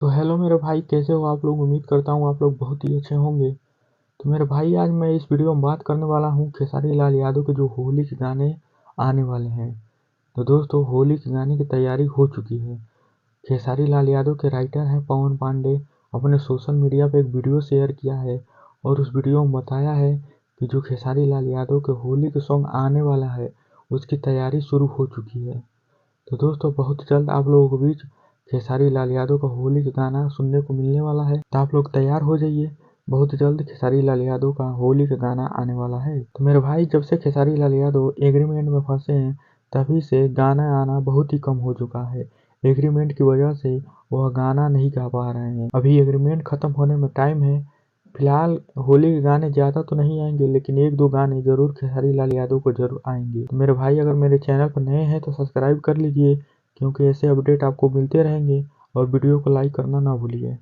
तो हेलो मेरे भाई, कैसे हो आप लोग। उम्मीद करता हूँ आप लोग बहुत ही अच्छे होंगे। तो मेरे भाई, आज मैं इस वीडियो में बात करने वाला हूँ खेसारी लाल यादव के जो होली के गाने आने वाले हैं। तो दोस्तों, होली के गाने की तैयारी हो चुकी है। खेसारी लाल यादव के राइटर हैं पवन पांडे, अपने सोशल मीडिया पे एक वीडियो शेयर किया है और उस वीडियो में बताया है कि जो खेसारी लाल यादव के होली के सॉन्ग आने वाला है उसकी तैयारी शुरू हो चुकी है। तो दोस्तों, बहुत जल्द आप लोगों के बीच खेसारी लाल यादव का होली का गाना सुनने को मिलने वाला है। तो आप लोग तैयार हो जाइए, बहुत जल्द खेसारी लाल यादव का होली का गाना आने वाला है। तो मेरे भाई, जब से खेसारी लाल यादव एग्रीमेंट में फंसे हैं तभी से गाना आना बहुत ही कम हो चुका है। एग्रीमेंट की वजह से वह गाना नहीं गा पा रहे हैं। अभी एग्रीमेंट खत्म होने में टाइम है। फिलहाल होली के गाने ज़्यादा तो नहीं आएंगे, लेकिन एक दो गाने ज़रूर खेसारी लाल यादव को ज़रूर आएंगे। तो मेरे भाई, अगर मेरे चैनल पर नए हैं तो सब्सक्राइब कर लीजिए, क्योंकि ऐसे अपडेट आपको मिलते रहेंगे। और वीडियो को लाइक करना ना भूलिए।